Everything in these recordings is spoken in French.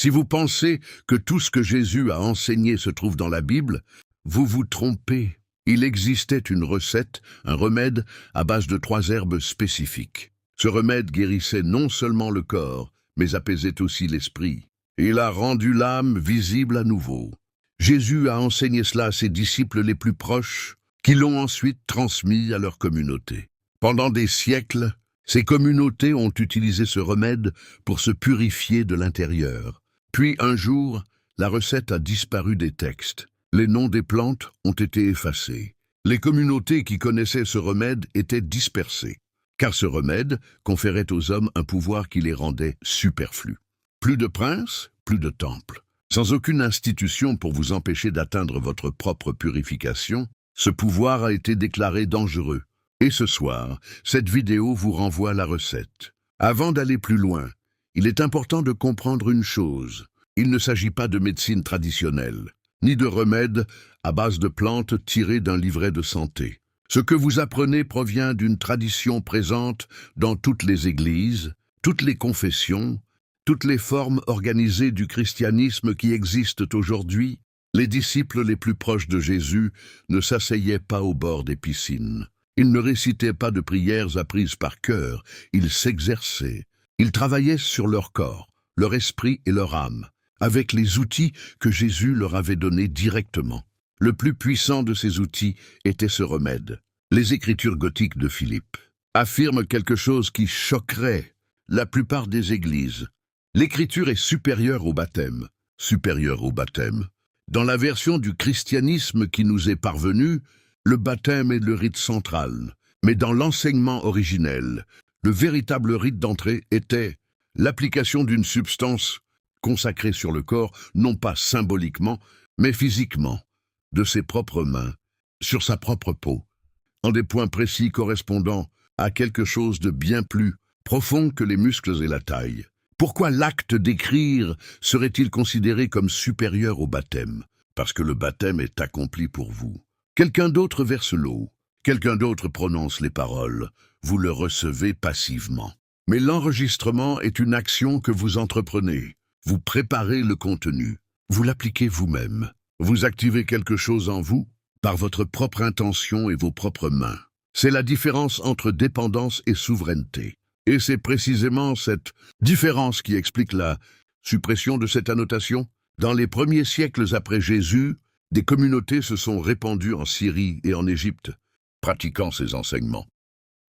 Si vous pensez que tout ce que Jésus a enseigné se trouve dans la Bible, vous vous trompez. Il existait une recette, un remède à base de 3 herbes spécifiques. Ce remède guérissait non seulement le corps, mais apaisait aussi l'esprit. Il a rendu l'âme visible à nouveau. Jésus a enseigné cela à ses disciples les plus proches, qui l'ont ensuite transmis à leur communauté. Pendant des siècles, ces communautés ont utilisé ce remède pour se purifier de l'intérieur. Puis un jour, la recette a disparu des textes. Les noms des plantes ont été effacés. Les communautés qui connaissaient ce remède étaient dispersées, car ce remède conférait aux hommes un pouvoir qui les rendait superflus. Plus de princes, plus de temples. Sans aucune institution pour vous empêcher d'atteindre votre propre purification, ce pouvoir a été déclaré dangereux. Et ce soir, cette vidéo vous renvoie à la recette. Avant d'aller plus loin, il est important de comprendre une chose. Il ne s'agit pas de médecine traditionnelle, ni de remèdes à base de plantes tirées d'un livret de santé. Ce que vous apprenez provient d'une tradition présente dans toutes les églises, toutes les confessions, toutes les formes organisées du christianisme qui existent aujourd'hui. Les disciples les plus proches de Jésus ne s'asseyaient pas au bord des piscines. Ils ne récitaient pas de prières apprises par cœur, ils s'exerçaient. Ils travaillaient sur leur corps, leur esprit et leur âme, avec les outils que Jésus leur avait donnés directement. Le plus puissant de ces outils était ce remède. Les écritures gothiques de Philippe affirment quelque chose qui choquerait la plupart des églises. L'écriture est supérieure au baptême. Supérieure au baptême. Dans la version du christianisme qui nous est parvenue, le baptême est le rite central. Mais dans l'enseignement originel, le véritable rite d'entrée était l'application d'une substance consacrée sur le corps, non pas symboliquement, mais physiquement, de ses propres mains, sur sa propre peau, en des points précis correspondant à quelque chose de bien plus profond que les muscles et la taille. Pourquoi l'acte d'écrire serait-il considéré comme supérieur au baptême? Parce que le baptême est accompli pour vous. Quelqu'un d'autre verse l'eau, quelqu'un d'autre prononce les paroles, vous le recevez passivement. Mais l'enregistrement est une action que vous entreprenez. Vous préparez le contenu, vous l'appliquez vous-même. Vous activez quelque chose en vous par votre propre intention et vos propres mains. C'est la différence entre dépendance et souveraineté. Et c'est précisément cette différence qui explique la suppression de cette annotation. Dans les premiers siècles après Jésus, des communautés se sont répandues en Syrie et en Égypte, pratiquant ces enseignements.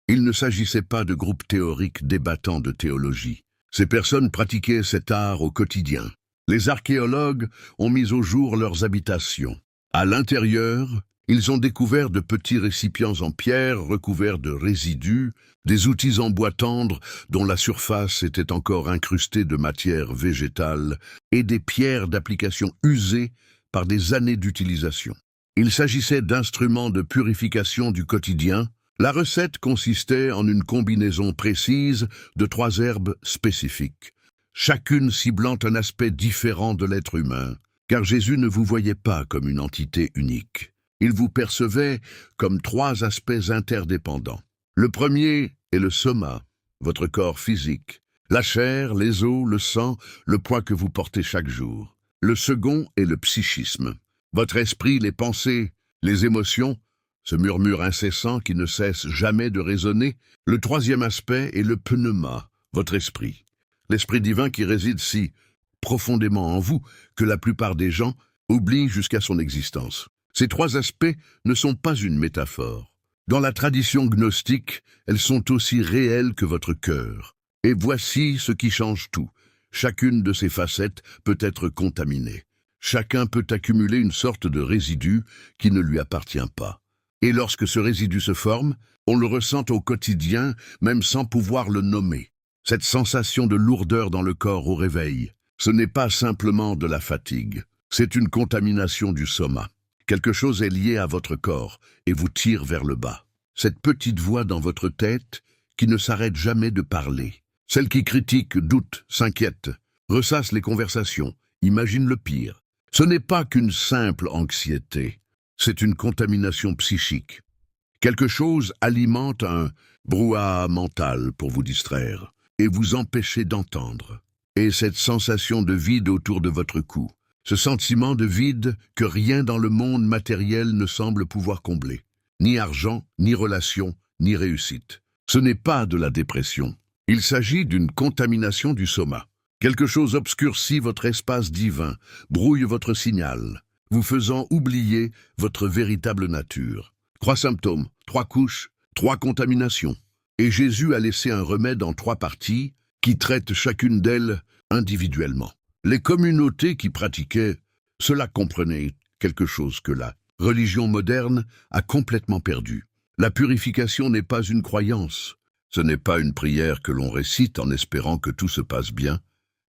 Il ne s'agissait pas de groupes théoriques débattant de théologie. Ces personnes pratiquaient cet art au quotidien. Les archéologues ont mis au jour leurs habitations. À l'intérieur, ils ont découvert de petits récipients en pierre recouverts de résidus, des outils en bois tendre dont la surface était encore incrustée de matière végétale et des pierres d'application usées par des années d'utilisation. Il s'agissait d'instruments de purification du quotidien. La recette consistait en une combinaison précise de 3 herbes spécifiques, chacune ciblant un aspect différent de l'être humain, car Jésus ne vous voyait pas comme une entité unique. Il vous percevait comme 3 aspects interdépendants. Le premier est le soma, votre corps physique, la chair, les os, le sang, le poids que vous portez chaque jour. Le second est le psychisme, votre esprit, les pensées, les émotions, ce murmure incessant qui ne cesse jamais de résonner. Le troisième aspect est le pneuma, votre esprit, l'esprit divin qui réside si profondément en vous que la plupart des gens oublient jusqu'à son existence. Ces 3 aspects ne sont pas une métaphore. Dans la tradition gnostique, elles sont aussi réelles que votre cœur. Et voici ce qui change tout. Chacune de ces facettes peut être contaminée. Chacun peut accumuler une sorte de résidu qui ne lui appartient pas. Et lorsque ce résidu se forme, on le ressent au quotidien, même sans pouvoir le nommer. Cette sensation de lourdeur dans le corps au réveil, ce n'est pas simplement de la fatigue, c'est une contamination du soma. Quelque chose est lié à votre corps et vous tire vers le bas. Cette petite voix dans votre tête qui ne s'arrête jamais de parler. Celle qui critique, doute, s'inquiète, ressasse les conversations, imagine le pire. Ce n'est pas qu'une simple anxiété, c'est une contamination psychique. Quelque chose alimente un brouhaha mental pour vous distraire et vous empêcher d'entendre. et cette sensation de vide autour de votre cou. Ce sentiment de vide que rien dans le monde matériel ne semble pouvoir combler. Ni argent, ni relation, ni réussite. Ce n'est pas de la dépression. Il s'agit d'une contamination du soma. Quelque chose obscurcit votre espace divin, brouille votre signal, vous faisant oublier votre véritable nature. 3 symptômes, 3 couches, 3 contaminations. Et Jésus a laissé un remède en 3 parties qui traitent chacune d'elles individuellement. Les communautés qui pratiquaient cela comprenaient quelque chose que la religion moderne a complètement perdu. La purification n'est pas une croyance. Ce n'est pas une prière que l'on récite en espérant que tout se passe bien.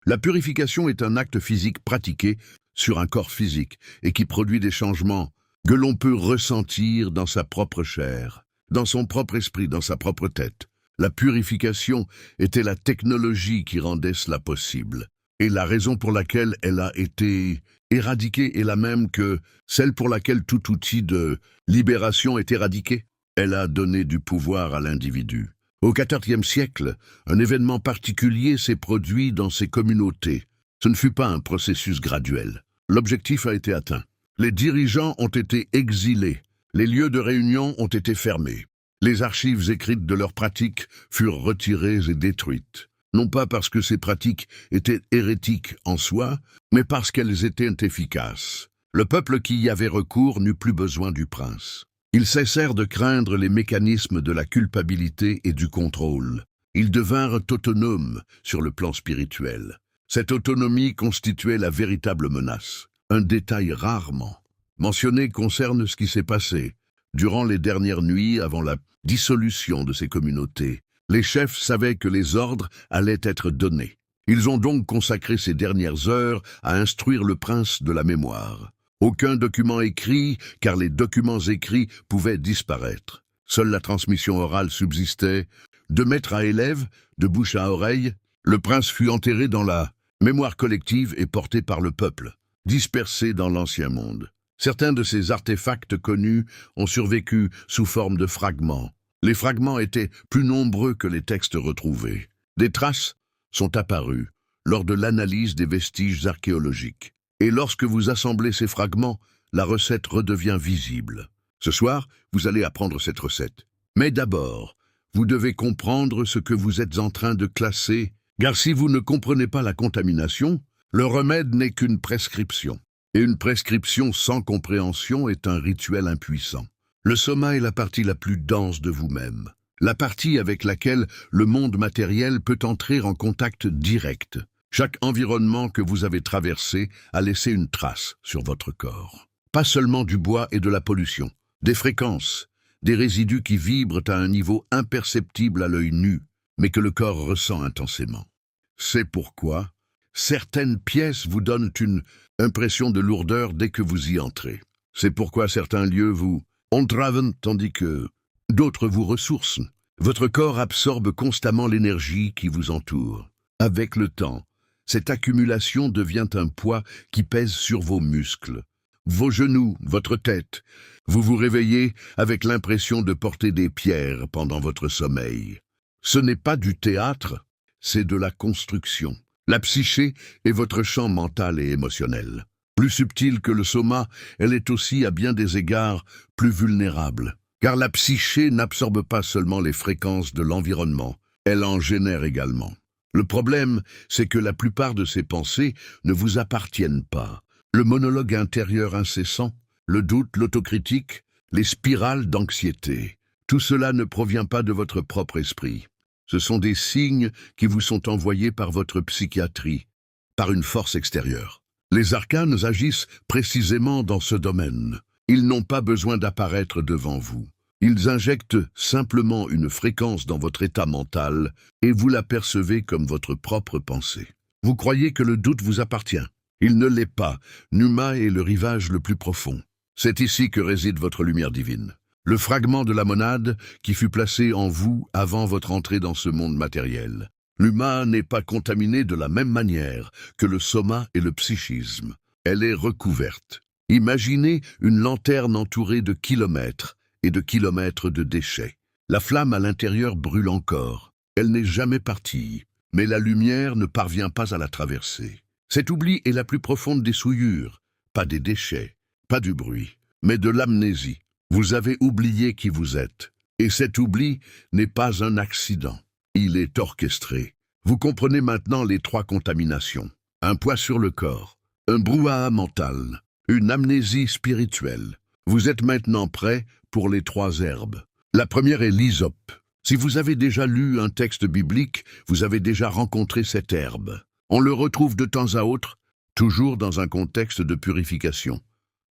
La purification est un acte physique pratiqué sur un corps physique et qui produit des changements que l'on peut ressentir dans sa propre chair, dans son propre esprit, dans sa propre tête. La purification était la technologie qui rendait cela possible. Et la raison pour laquelle elle a été éradiquée est la même que celle pour laquelle tout outil de libération est éradiqué. Elle a donné du pouvoir à l'individu. Au XIVe siècle, un événement particulier s'est produit dans ces communautés. Ce ne fut pas un processus graduel. L'objectif a été atteint. Les dirigeants ont été exilés. Les lieux de réunion ont été fermés. Les archives écrites de leurs pratiques furent retirées et détruites. Non pas parce que ces pratiques étaient hérétiques en soi, mais parce qu'elles étaient efficaces. Le peuple qui y avait recours n'eut plus besoin du prince. Ils cessèrent de craindre les mécanismes de la culpabilité et du contrôle. Ils devinrent autonomes sur le plan spirituel. Cette autonomie constituait la véritable menace. Un détail rarement mentionné concerne ce qui s'est passé durant les dernières nuits avant la dissolution de ces communautés. Les chefs savaient que les ordres allaient être donnés. Ils ont donc consacré ces dernières heures à instruire le prince de la mémoire. Aucun document écrit, car les documents écrits pouvaient disparaître. Seule la transmission orale subsistait. De maître à élève, de bouche à oreille, le prince fut enterré dans la mémoire collective et porté par le peuple, dispersé dans l'ancien monde. Certains de ces artefacts connus ont survécu sous forme de fragments. Les fragments étaient plus nombreux que les textes retrouvés. Des traces sont apparues lors de l'analyse des vestiges archéologiques. Et lorsque vous assemblez ces fragments, la recette redevient visible. Ce soir, vous allez apprendre cette recette. Mais d'abord, vous devez comprendre ce que vous êtes en train de classer, car si vous ne comprenez pas la contamination, le remède n'est qu'une prescription. Et une prescription sans compréhension est un rituel impuissant. Le soma est la partie la plus dense de vous-même, la partie avec laquelle le monde matériel peut entrer en contact direct. Chaque environnement que vous avez traversé a laissé une trace sur votre corps. Pas seulement du bois et de la pollution, des fréquences, des résidus qui vibrent à un niveau imperceptible à l'œil nu, mais que le corps ressent intensément. C'est pourquoi certaines pièces vous donnent une impression de lourdeur dès que vous y entrez. C'est pourquoi certains lieux vous entraven tandis que d'autres vous ressourcent. Votre corps absorbe constamment l'énergie qui vous entoure. Avec le temps, cette accumulation devient un poids qui pèse sur vos muscles, vos genoux, votre tête. Vous vous réveillez avec l'impression de porter des pierres pendant votre sommeil. Ce n'est pas du théâtre, c'est de la construction. La psyché est votre champ mental et émotionnel. Plus subtile que le soma, elle est aussi à bien des égards plus vulnérable. Car la psyché n'absorbe pas seulement les fréquences de l'environnement, elle en génère également. Le problème, c'est que la plupart de ces pensées ne vous appartiennent pas. Le monologue intérieur incessant, le doute, l'autocritique, les spirales d'anxiété, tout cela ne provient pas de votre propre esprit. Ce sont des signes qui vous sont envoyés par votre psychiatrie, par une force extérieure. Les arcanes agissent précisément dans ce domaine. Ils n'ont pas besoin d'apparaître devant vous. Ils injectent simplement une fréquence dans votre état mental et vous la percevez comme votre propre pensée. Vous croyez que le doute vous appartient. Il ne l'est pas. Numa est le rivage le plus profond. C'est ici que réside votre lumière divine. Le fragment de la monade qui fut placé en vous avant votre entrée dans ce monde matériel. L'Uma n'est pas contaminée de la même manière que le soma et le psychisme. Elle est recouverte. Imaginez une lanterne entourée de kilomètres et de kilomètres de déchets. La flamme à l'intérieur brûle encore. Elle n'est jamais partie. mais la lumière ne parvient pas à la traverser. Cet oubli est la plus profonde des souillures, pas des déchets, pas du bruit, mais de l'amnésie. Vous avez oublié qui vous êtes, et cet oubli n'est pas un accident. Il est orchestré. Vous comprenez maintenant les 3 contaminations. Un poids sur le corps, un brouhaha mental, une amnésie spirituelle. Vous êtes maintenant prêt pour les 3 herbes. La première est l'hysope. Si vous avez déjà lu un texte biblique, vous avez déjà rencontré cette herbe. On le retrouve de temps à autre, toujours dans un contexte de purification.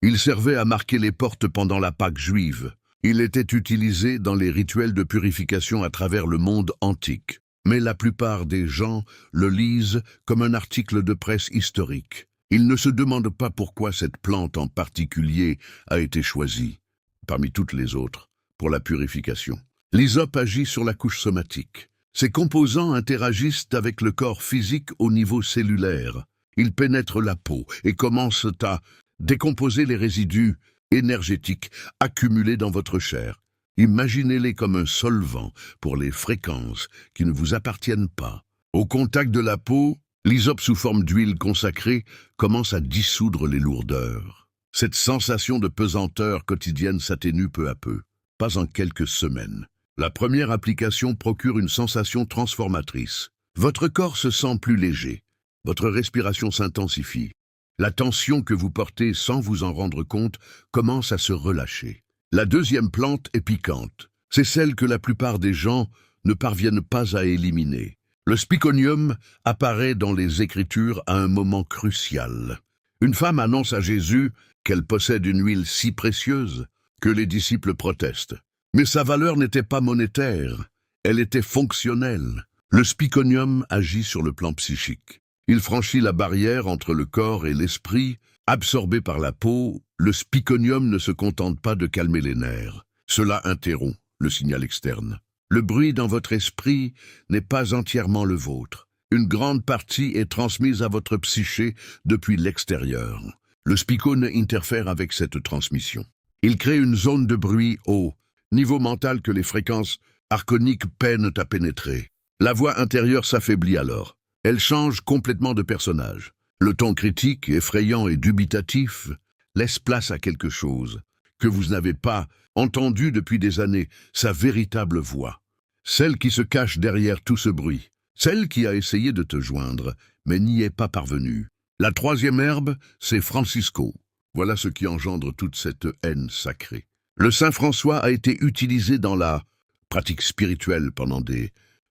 Il servait à marquer les portes pendant la Pâque juive. Il était utilisé dans les rituels de purification à travers le monde antique. Mais la plupart des gens le lisent comme un article de presse historique. Ils ne se demandent pas pourquoi cette plante en particulier a été choisie, parmi toutes les autres, pour la purification. L'hysope agit sur la couche somatique. Ses composants interagissent avec le corps physique au niveau cellulaire. Ils pénètrent la peau et commencent à décomposer les résidus énergétiques accumulés dans votre chair. Imaginez-les comme un solvant pour les fréquences qui ne vous appartiennent pas. Au contact de la peau, l'hysope sous forme d'huile consacrée commence à dissoudre les lourdeurs. Cette sensation de pesanteur quotidienne s'atténue peu à peu, pas en quelques semaines. La première application procure une sensation transformatrice. Votre corps se sent plus léger. Votre respiration s'intensifie. La tension que vous portez sans vous en rendre compte commence à se relâcher. La deuxième plante est piquante. C'est celle que la plupart des gens ne parviennent pas à éliminer. Le spiconium apparaît dans les Écritures à un moment crucial. Une femme annonce à Jésus qu'elle possède une huile si précieuse que les disciples protestent. Mais sa valeur n'était pas monétaire, elle était fonctionnelle. Le spiconium agit sur le plan psychique. Il franchit la barrière entre le corps et l'esprit. Absorbé par la peau, le spiconium ne se contente pas de calmer les nerfs. Cela interrompt le signal externe. Le bruit dans votre esprit n'est pas entièrement le vôtre. Une grande partie est transmise à votre psyché depuis l'extérieur. Le spicone interfère avec cette transmission. Il crée une zone de bruit au niveau mental que les fréquences archoniques peinent à pénétrer. La voix intérieure s'affaiblit alors. Elle change complètement de personnage. Le ton critique, effrayant et dubitatif laisse place à quelque chose que vous n'avez pas entendu depuis des années, sa véritable voix. Celle qui se cache derrière tout ce bruit. Celle qui a essayé de te joindre, mais n'y est pas parvenue. La troisième herbe, c'est Francisco. Voilà ce qui engendre toute cette haine sacrée. Le Saint François a été utilisé dans la pratique spirituelle pendant des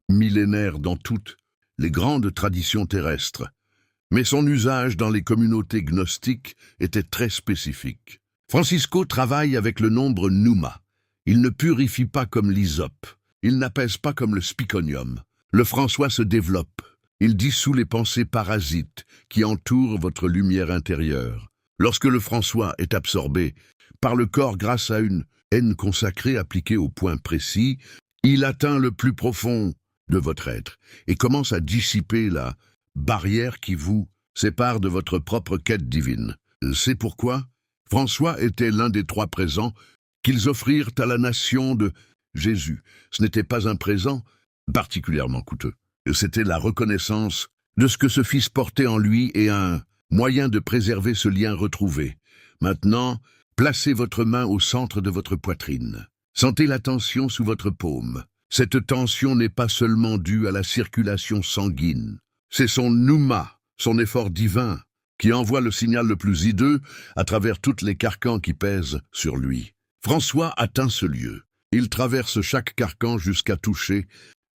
millénaires dans toutes les grandes traditions terrestres. Mais son usage dans les communautés gnostiques était très spécifique. Francisco travaille avec le nombre Nouma. Il ne purifie pas comme l'hysope. Il n'apaise pas comme le spiconium. Le François se développe. Il dissout les pensées parasites qui entourent votre lumière intérieure. Lorsque le François est absorbé par le corps grâce à une haine consacrée appliquée au point précis, il atteint le plus profond de votre être et commence à dissiper la barrière qui vous sépare de votre propre quête divine. C'est pourquoi François était l'un des 3 présents qu'ils offrirent à la nation de Jésus. Ce n'était pas un présent particulièrement coûteux. C'était la reconnaissance de ce que ce Fils portait en lui et un moyen de préserver ce lien retrouvé. Maintenant, placez votre main au centre de votre poitrine. Sentez la tension sous votre paume. Cette tension n'est pas seulement due à la circulation sanguine. C'est son Nouma, son effort divin, qui envoie le signal le plus hideux à travers toutes les carcans qui pèsent sur lui. François atteint ce lieu. Il traverse chaque carcan jusqu'à toucher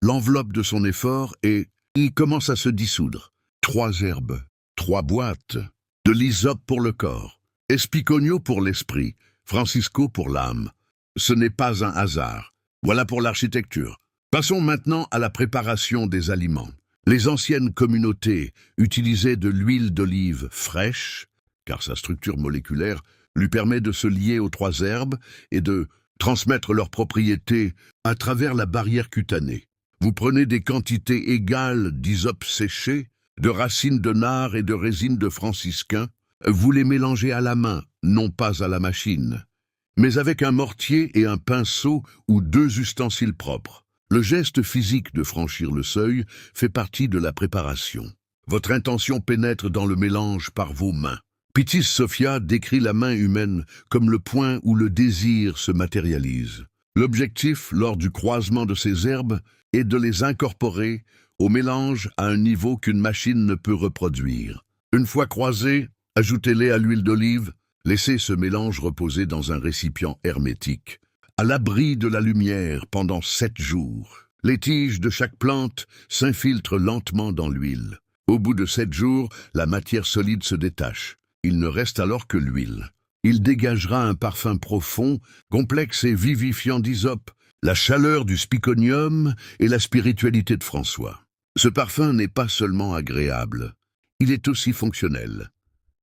l'enveloppe de son effort et il commence à se dissoudre. 3 herbes, 3 boîtes, de l'hysope pour le corps, Espiconio pour l'esprit, Francisco pour l'âme. Ce n'est pas un hasard. Voilà pour l'architecture. Passons maintenant à la préparation des aliments. Les anciennes communautés utilisaient de l'huile d'olive fraîche, car sa structure moléculaire lui permet de se lier aux 3 herbes et de transmettre leurs propriétés à travers la barrière cutanée. Vous prenez des quantités égales d'hysope séché, de racines de nard et de résine de franciscain. Vous les mélangez à la main, non pas à la machine, mais avec un mortier et un pinceau ou 2 ustensiles propres. Le geste physique de franchir le seuil fait partie de la préparation. Votre intention pénètre dans le mélange par vos mains. Pittis Sophia décrit la main humaine comme le point où le désir se matérialise. L'objectif, lors du croisement de ces herbes, est de les incorporer au mélange à un niveau qu'une machine ne peut reproduire. Une fois croisés, ajoutez-les à l'huile d'olive, laissez ce mélange reposer dans un récipient hermétique, à l'abri de la lumière pendant 7 jours. Les tiges de chaque plante s'infiltrent lentement dans l'huile. Au bout de 7 jours, la matière solide se détache. Il ne reste alors que l'huile. Il dégagera un parfum profond, complexe et vivifiant d'hysope, la chaleur du spiconium et la spiritualité de François. Ce parfum n'est pas seulement agréable, il est aussi fonctionnel.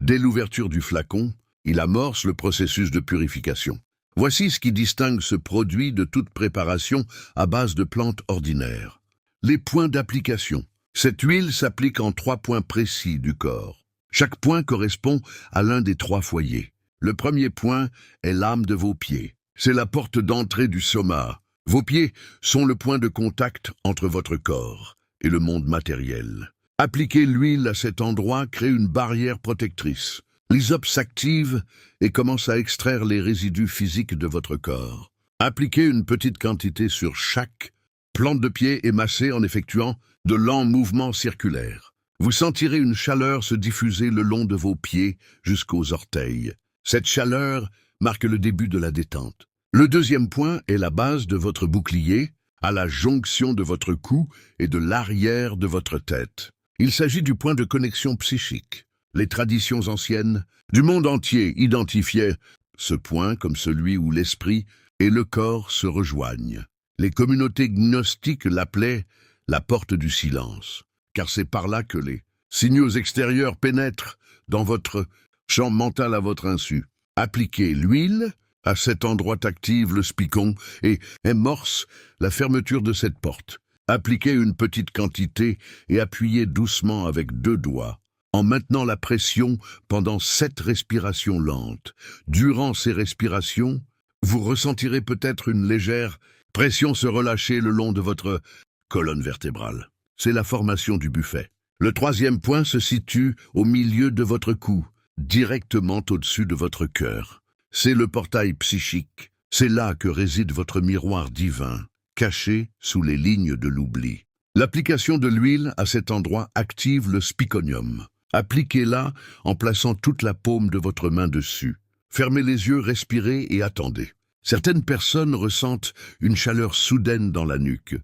Dès l'ouverture du flacon, il amorce le processus de purification. Voici ce qui distingue ce produit de toute préparation à base de plantes ordinaires. Les points d'application. Cette huile s'applique en 3 points précis du corps. Chaque point correspond à l'un des 3 foyers. Le premier point est l'âme de vos pieds. C'est la porte d'entrée du soma. Vos pieds sont le point de contact entre votre corps et le monde matériel. Appliquer l'huile à cet endroit crée une barrière protectrice. L'hysope s'active et commence à extraire les résidus physiques de votre corps. Appliquez une petite quantité sur chaque plante de pied et massez en effectuant de lents mouvements circulaires. Vous sentirez une chaleur se diffuser le long de vos pieds jusqu'aux orteils. Cette chaleur marque le début de la détente. Le deuxième point est la base de votre bouclier, à la jonction de votre cou et de l'arrière de votre tête. Il s'agit du point de connexion psychique. Les traditions anciennes du monde entier identifiaient ce point comme celui où l'esprit et le corps se rejoignent. Les communautés gnostiques l'appelaient la porte du silence, car c'est par là que les signaux extérieurs pénètrent dans votre champ mental à votre insu. Appliquez l'huile à cet endroit active le spicon et amorce la fermeture de cette porte. Appliquez une petite quantité et appuyez doucement avec 2 doigts, en maintenant la pression pendant 7 respirations lentes. Durant ces respirations, vous ressentirez peut-être une légère pression se relâcher le long de votre colonne vertébrale. C'est la formation du buffet. Le 3e point se situe au milieu de votre cou, directement au-dessus de votre cœur. C'est le portail psychique. C'est là que réside votre miroir divin, caché sous les lignes de l'oubli. L'application de l'huile à cet endroit active le spiconium. Appliquez-la en plaçant toute la paume de votre main dessus. Fermez les yeux, respirez et attendez. Certaines personnes ressentent une chaleur soudaine dans la nuque,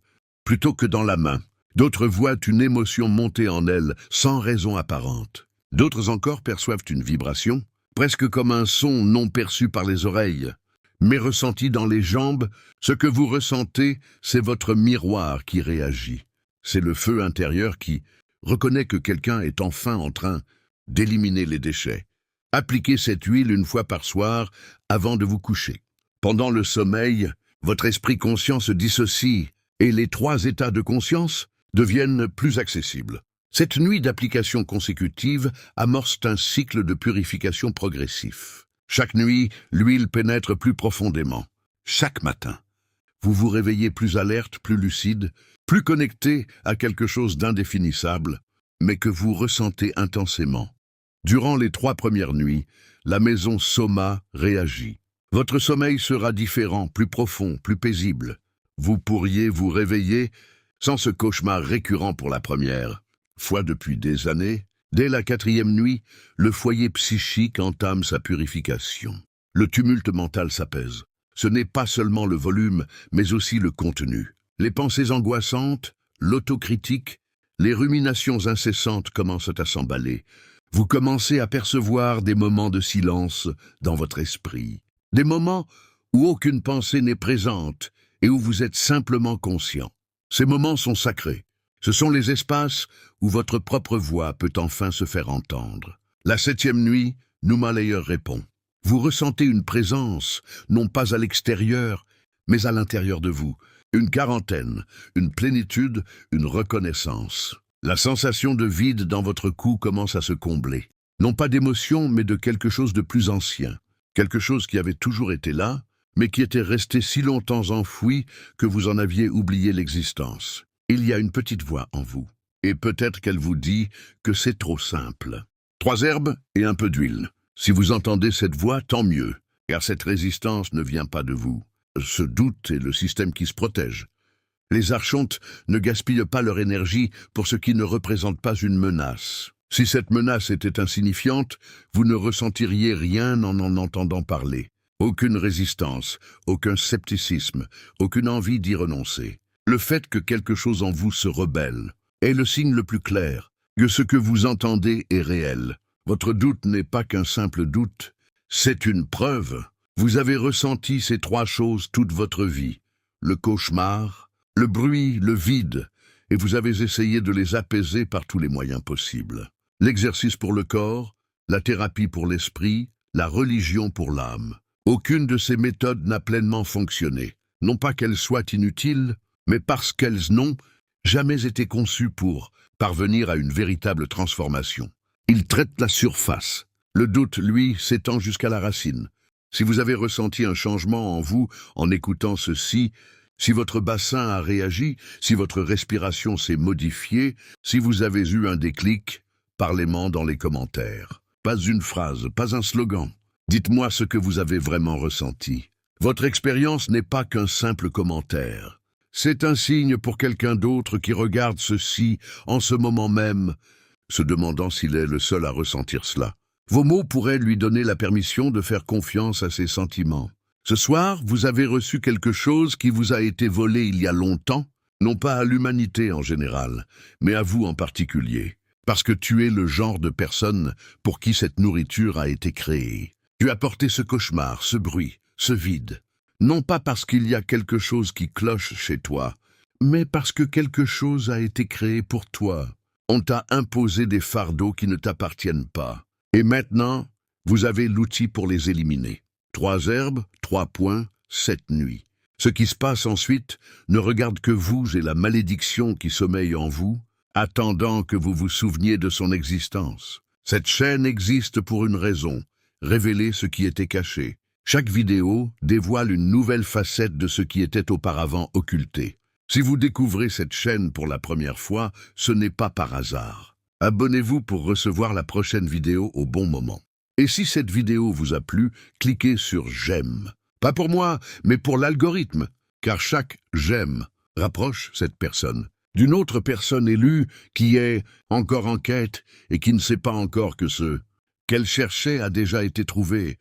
plutôt que dans la main. D'autres voient une émotion monter en elles sans raison apparente. D'autres encore perçoivent une vibration, presque comme un son non perçu par les oreilles, mais ressenti dans les jambes. Ce que vous ressentez, c'est votre miroir qui réagit. C'est le feu intérieur qui reconnaît que quelqu'un est enfin en train d'éliminer les déchets. Appliquez cette huile 1 fois par soir avant de vous coucher. Pendant le sommeil, votre esprit conscient se dissocie et les 3 états de conscience deviennent plus accessibles. Cette nuit d'application consécutive amorce un cycle de purification progressif. Chaque nuit, l'huile pénètre plus profondément. Chaque matin, vous vous réveillez plus alerte, plus lucide, plus connecté à quelque chose d'indéfinissable, mais que vous ressentez intensément. Durant les 3 premières nuits, la maison Soma réagit. Votre sommeil sera différent, plus profond, plus paisible. Vous pourriez vous réveiller sans ce cauchemar récurrent pour la première fois depuis des années. Dès la 4e nuit, le foyer psychique entame sa purification. Le tumulte mental s'apaise. Ce n'est pas seulement le volume, mais aussi le contenu. Les pensées angoissantes, l'autocritique, les ruminations incessantes commencent à s'emballer. Vous commencez à percevoir des moments de silence dans votre esprit. Des moments où aucune pensée n'est présente et où vous êtes simplement conscient. Ces moments sont sacrés. Ce sont les espaces où votre propre voix peut enfin se faire entendre. La 7e nuit, Numalaya répond. Vous ressentez une présence, non pas à l'extérieur, mais à l'intérieur de vous. Une quarantaine, une plénitude, une reconnaissance. La sensation de vide dans votre cou commence à se combler. Non pas d'émotion, mais de quelque chose de plus ancien. Quelque chose qui avait toujours été là, mais qui étaient restés si longtemps enfouis que vous en aviez oublié l'existence. Il y a une petite voix en vous, et peut-être qu'elle vous dit que c'est trop simple. 3 herbes et un peu d'huile. Si vous entendez cette voix, tant mieux, car cette résistance ne vient pas de vous. Ce doute est le système qui se protège. Les archontes ne gaspillent pas leur énergie pour ce qui ne représente pas une menace. Si cette menace était insignifiante, vous ne ressentiriez rien en entendant parler. Aucune résistance, aucun scepticisme, aucune envie d'y renoncer. Le fait que quelque chose en vous se rebelle est le signe le plus clair que ce que vous entendez est réel. Votre doute n'est pas qu'un simple doute, c'est une preuve. Vous avez ressenti ces 3 choses toute votre vie. Le cauchemar, le bruit, le vide, et vous avez essayé de les apaiser par tous les moyens possibles. L'exercice pour le corps, la thérapie pour l'esprit, la religion pour l'âme. Aucune de ces méthodes n'a pleinement fonctionné. Non pas qu'elles soient inutiles, mais parce qu'elles n'ont jamais été conçues pour parvenir à une véritable transformation. Ils traitent la surface. Le doute, lui, s'étend jusqu'à la racine. Si vous avez ressenti un changement en vous en écoutant ceci, si votre bassin a réagi, si votre respiration s'est modifiée, si vous avez eu un déclic, parlez-moi dans les commentaires. Pas une phrase, pas un slogan. Dites-moi ce que vous avez vraiment ressenti. Votre expérience n'est pas qu'un simple commentaire. C'est un signe pour quelqu'un d'autre qui regarde ceci en ce moment même, se demandant s'il est le seul à ressentir cela. Vos mots pourraient lui donner la permission de faire confiance à ses sentiments. Ce soir, vous avez reçu quelque chose qui vous a été volé il y a longtemps, non pas à l'humanité en général, mais à vous en particulier, parce que tu es le genre de personne pour qui cette nourriture a été créée. Tu as porté ce cauchemar, ce bruit, ce vide, non pas parce qu'il y a quelque chose qui cloche chez toi, mais parce que quelque chose a été créé pour toi. On t'a imposé des fardeaux qui ne t'appartiennent pas. Et maintenant, vous avez l'outil pour les éliminer. 3 herbes, 3 points, 7 nuits. Ce qui se passe ensuite ne regarde que vous et la malédiction qui sommeille en vous, attendant que vous vous souveniez de son existence. Cette chaîne existe pour une raison, révéler ce qui était caché. Chaque vidéo dévoile une nouvelle facette de ce qui était auparavant occulté. Si vous découvrez cette chaîne pour la première fois, ce n'est pas par hasard. Abonnez-vous pour recevoir la prochaine vidéo au bon moment. Et si cette vidéo vous a plu, cliquez sur « J'aime ». Pas pour moi, mais pour l'algorithme, car chaque « J'aime » rapproche cette personne d'une autre personne élue qui est encore en quête et qui ne sait pas encore que ce qu'elle cherchait a déjà été trouvé.